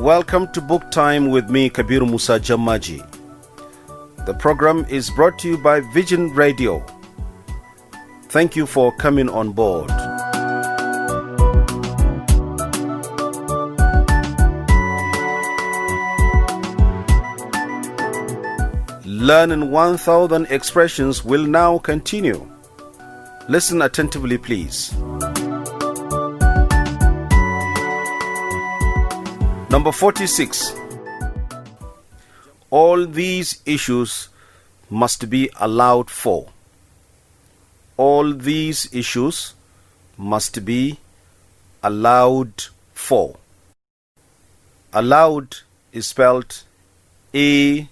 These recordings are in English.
Welcome to Book Time with me, Kabiru Musa Jammaje. The program is brought to you by Vision Radio. Thank you for coming on board. Learning 1,000 expressions will now continue. Listen attentively, please. Number 46. All these issues must be allowed for. All these issues must be allowed for. Allowed is spelled A-L-L-O-W-E-D.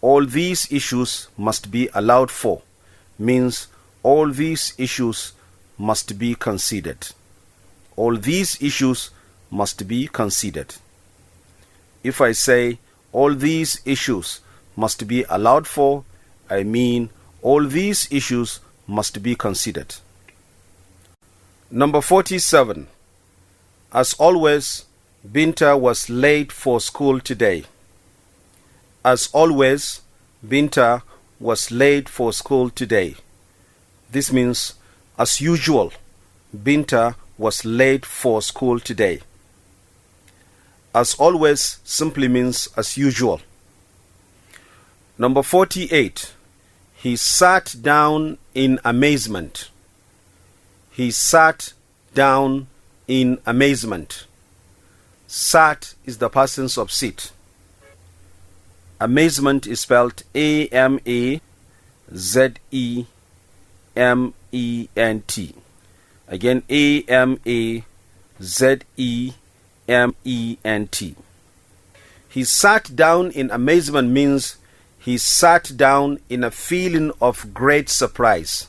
All these issues must be allowed for means all these issues must be considered. All these issues must be considered. If I say all these issues must be allowed for, I mean all these issues must be considered. Number 47. As always, Binta was late for school today. As always, Binta was late for school today. This means, as usual, Binta was late for school today. As always simply means as usual. Number 48. He sat down in amazement. He sat down in amazement. Sat is the past tense of sit. Amazement is spelled A-M-A-Z-E-M-E-N-T. Again, A-M-A-Z-E-M-E-N-T. He sat down in amazement means he sat down in a feeling of great surprise.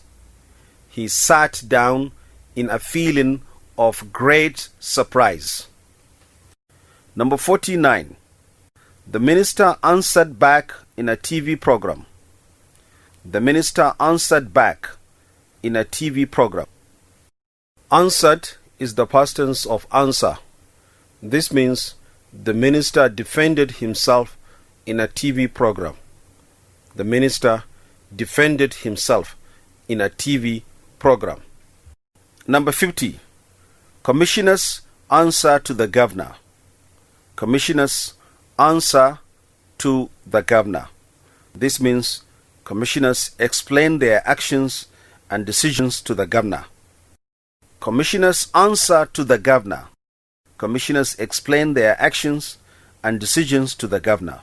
He sat down in a feeling of great surprise. Number 49. The minister answered back in a TV program. The minister answered back in a TV program. Answered is the past tense of answer. This means the minister defended himself in a TV program. The minister defended himself in a TV program. Number 50. Commissioners answer to the governor. Commissioners answer to the governor. This means commissioners explain their actions and decisions to the governor. Commissioners answer to the governor. Commissioners explain their actions and decisions to the governor.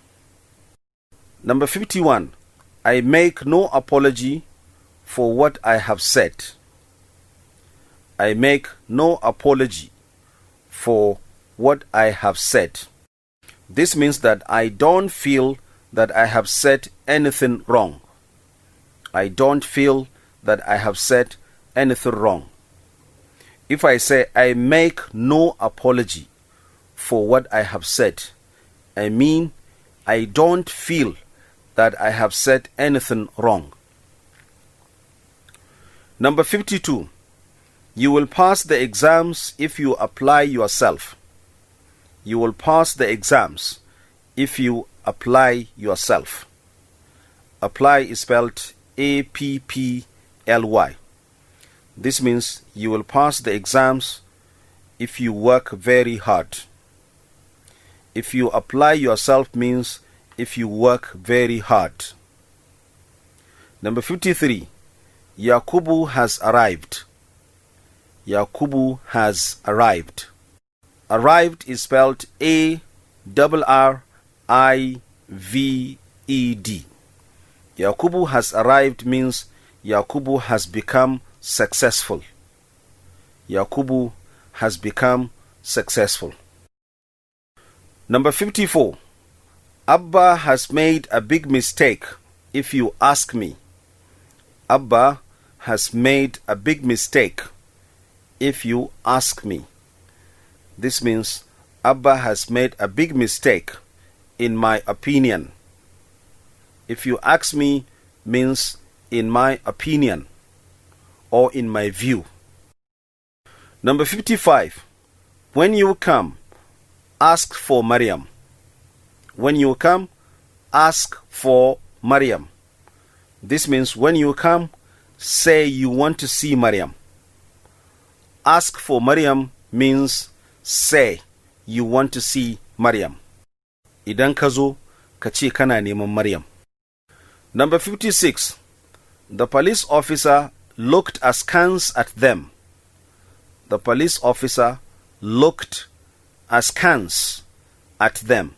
Number 51. I make no apology for what I have said. I make no apology for what I have said. This means that I don't feel that I have said anything wrong. I don't feel that I have said anything wrong. If I say I make no apology for what I have said, I mean I don't feel that I have said anything wrong. Number 52. You will pass the exams if you apply yourself. You will pass the exams if you apply yourself. Apply is spelled A-P-P-L-Y. This means you will pass the exams if you work very hard. If you apply yourself means if you work very hard. Number 53. Yakubu has arrived. Yakubu has arrived. Arrived is spelled A-R-R-I-V-E-D. Yakubu has arrived means Yakubu has become successful. Yakubu has become successful. Number 54. Abba has made a big mistake, if you ask me. Abba has made a big mistake, if you ask me. This means Abba has made a big mistake, in my opinion. If you ask me means in my opinion. or in my view. Number 55. When you come, ask for Maryam. When you come, ask for Maryam. This means when you come, say you want to see Maryam. Ask for Maryam means say you want to see Maryam. Idan ka zo, ka ce kana neman Maryam. Number 56. The police officer looked askance at them. The police officer looked askance at them.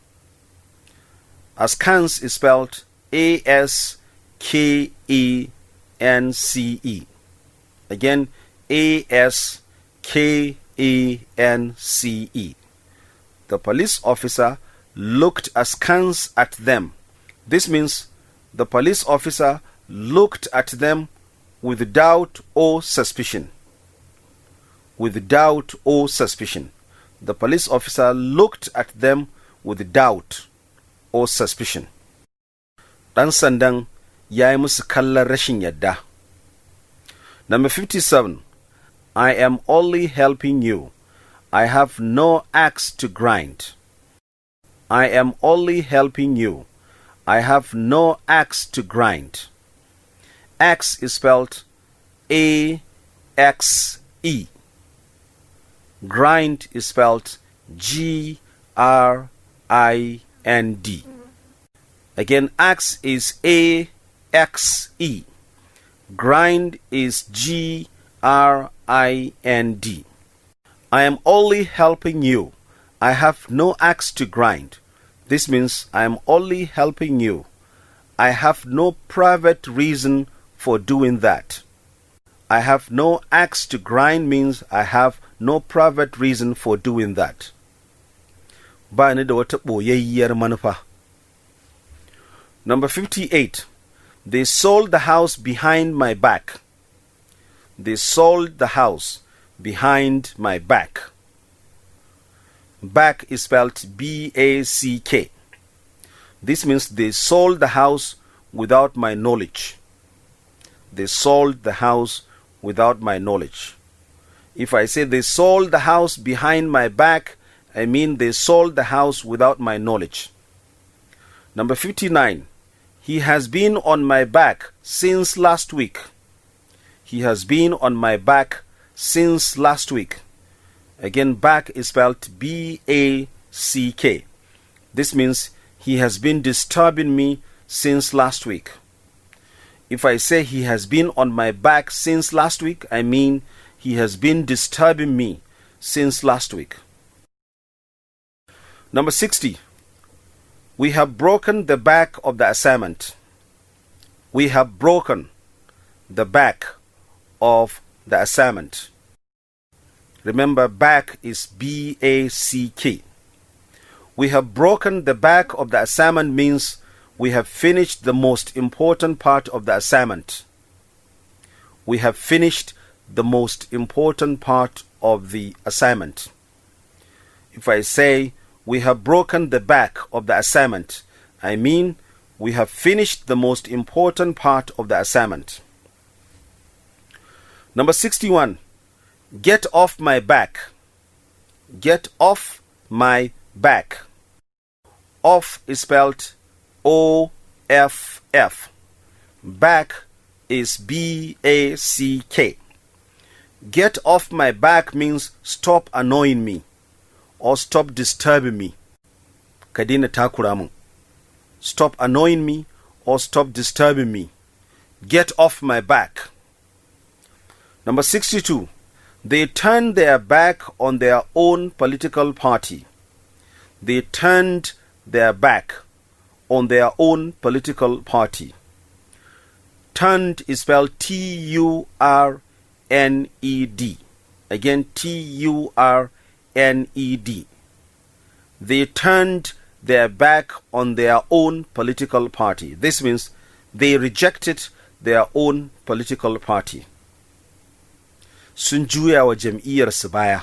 Askance is spelled A-S-K-E-N-C-E. Again, A-S-K-E-N-C-E. The police officer looked askance at them. This means the police officer looked at them with doubt or suspicion. With doubt or suspicion. The police officer looked at them with doubt or suspicion. Dan sandan ya yi musu kallon rashin yadda. Number 57. I am only helping you. I have no axe to grind. I am only helping you. I have no axe to grind. Axe is spelled A-X-E. Grind is spelled G-R-I-N-D. Again, axe is A-X-E. Grind is G-R-I-N-D. I am only helping you. I have no axe to grind. This means I am only helping you. I have no private reason for doing that. I have no axe to grind means I have no private reason for doing that. Ba ni da wata ɓoyayyiyar manufa. Number 58. They sold the house behind my back. They sold the house behind my back. Back is spelled B-A-C-K. This means they sold the house without my knowledge. They sold the house without my knowledge. If I say they sold the house behind my back, I mean they sold the house without my knowledge. Number 59. He has been on my back since last week. He has been on my back since last week. Again, back is spelled B-A-C-K. This means he has been disturbing me since last week. If I say he has been on my back since last week, I mean he has been disturbing me since last week. Number 60. We have broken the back of the assignment. We have broken the back of the assignment. Remember, back is B-A-C-K. We have broken the back of the assignment means we have finished the most important part of the assignment. We have finished the most important part of the assignment. If I say we have broken the back of the assignment, I mean we have finished the most important part of the assignment. Number 61. Get off my back. Get off my back. Off is spelled O-F-F. Back is B-A-C-K. Get off my back means stop annoying me or stop disturbing me. Ka daina takura mun. Stop annoying me or stop disturbing me. Get off my back. Number 62. They turned their back on their own political party. They turned their back on their own political party. Turned is spelled T-U-R-N-E-D. Again, T-U-R-N-E-D. They turned their back on their own political party. This means they rejected their own political party. Sun juya wa jam'iyyarsu baya.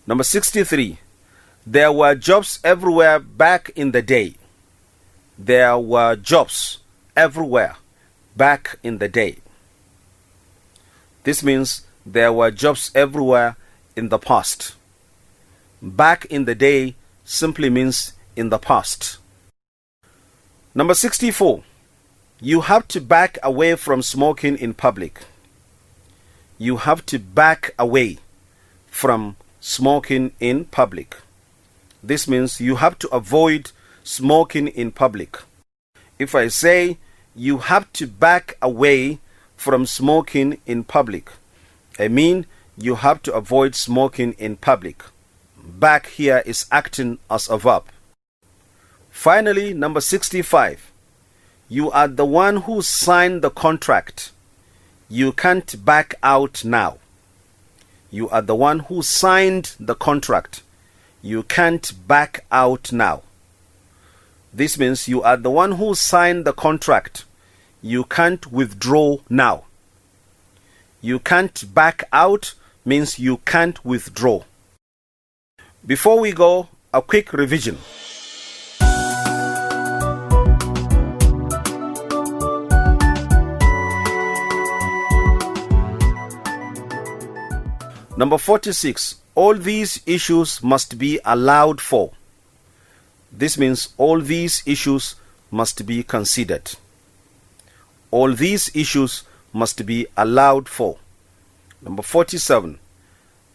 Number 63. There were jobs everywhere back in the day. There were jobs everywhere back in the day. This means there were jobs everywhere in the past. Back in the day simply means in the past. Number 64. You have to back away from smoking in public. You have to back away from smoking in public. This means you have to avoid smoking in public. If I say you have to back away from smoking in public, I mean you have to avoid smoking in public. Back here is acting as a verb. Finally, number 65. You are the one who signed the contract. You can't back out now. You are the one who signed the contract. You can't back out now. This means you are the one who signed the contract. You can't withdraw now. You can't back out means you can't withdraw. Before we go, a quick revision. Number 46. All these issues must be allowed for. This means all these issues must be considered. All these issues must be allowed for. Number 47.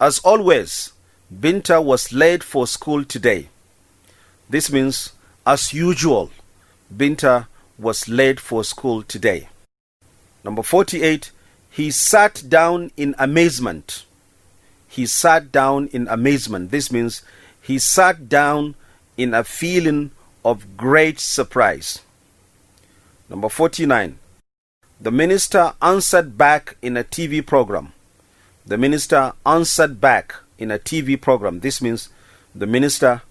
As always, Binta was late for school today. This means, as usual, Binta was late for school today. Number 48. He sat down in amazement. He sat down in amazement. This means he sat down in a feeling of great surprise. Number 49. The minister answered back in a TV program. The minister answered back in a TV program. This means the minister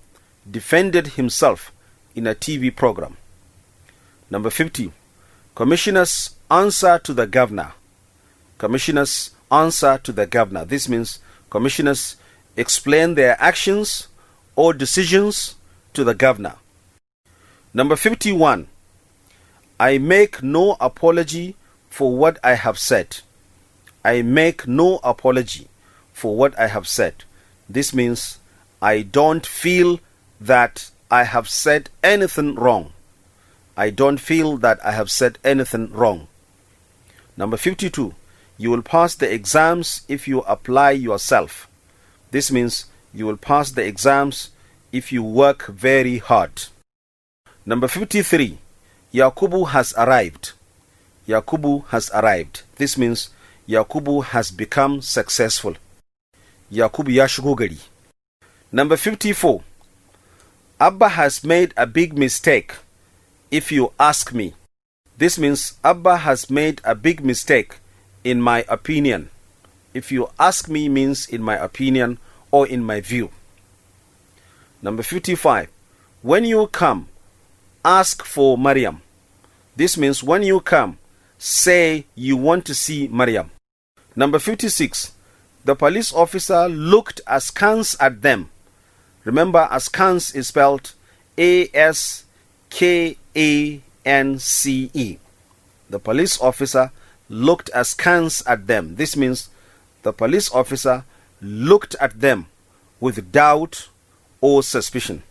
defended himself in a TV program. Number 50. Commissioners answer to the governor. Commissioners answer to the governor. This means commissioners explain their actions or decisions to the governor. Number 51. I make no apology for what I have said. I make no apology for what I have said. This means I don't feel that I have said anything wrong. I don't feel that I have said anything wrong. Number 52. You will pass the exams if you apply yourself. This means you will pass the exams if you work very hard. Number 53. Yakubu has arrived. Yakubu has arrived. This means Yakubu has become successful. Yakubu ya shigo gari. Number 54. Abba has made a big mistake, if you ask me. This means Abba has made a big mistake, in my opinion. If you ask me means in my opinion or in my view. Number 55. When you come, ask for Maryam. This means when you come, say you want to see Maryam. Number 56. The police officer looked askance at them. Remember, askance is spelled Askance. The police officer looked askance at them. This means the police officer looked at them with doubt or suspicion.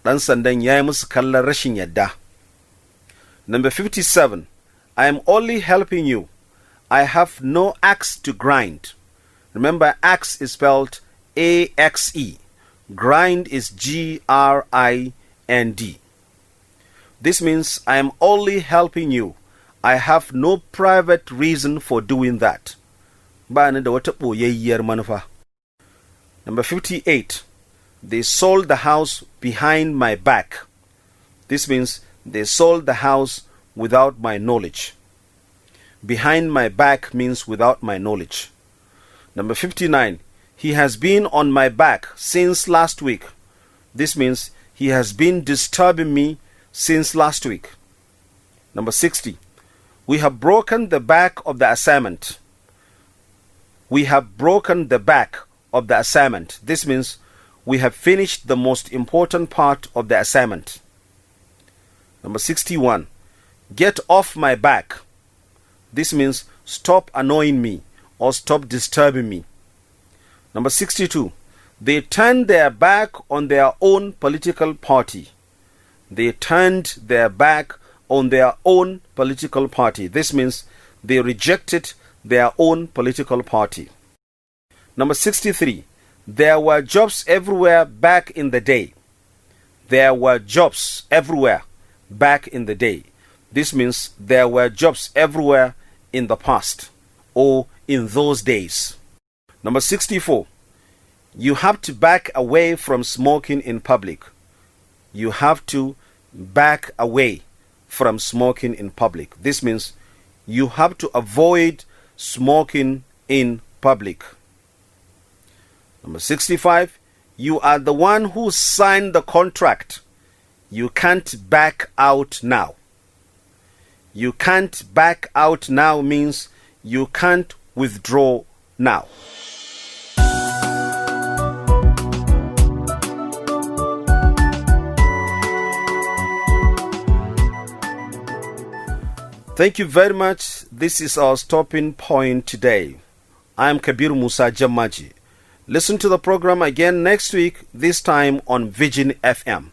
Dan sandan ya yi musu kallon rashin yadda. Number 57. I am only helping you. I have no axe to grind. Remember, axe is spelled A-X-E. Grind is G-R-I-N-D. This means I am only helping you. I have no private reason for doing that. Ba ni da wata ɓoyayyiyar manufa. Number 58. They sold the house behind my back. This means they sold the house without my knowledge. Behind my back means without my knowledge. Number 59. He has been on my back since last week. This means he has been disturbing me since last week. Number 60. We have broken the back of the assignment. We have broken the back of the assignment. This means we have finished the most important part of the assignment. Number 61. Get off my back. This means stop annoying me or stop disturbing me. Number 62. They turned their back on their own political party. They turned their back on their own political party. This means they rejected their own political party. Number 63. There were jobs everywhere back in the day. There were jobs everywhere back in the day. This means there were jobs everywhere in the past or in those days. Number 64. You have to back away from smoking in public. You have to back away from smoking in public. This means you have to avoid smoking in public. Number 65. You are the one who signed the contract. You can't back out now. You can't back out now means you can't withdraw now. Thank you very much. This is our stopping point today. I am Kabiru Musa Jammaje. Listen to the program again next week, this time on Vision FM.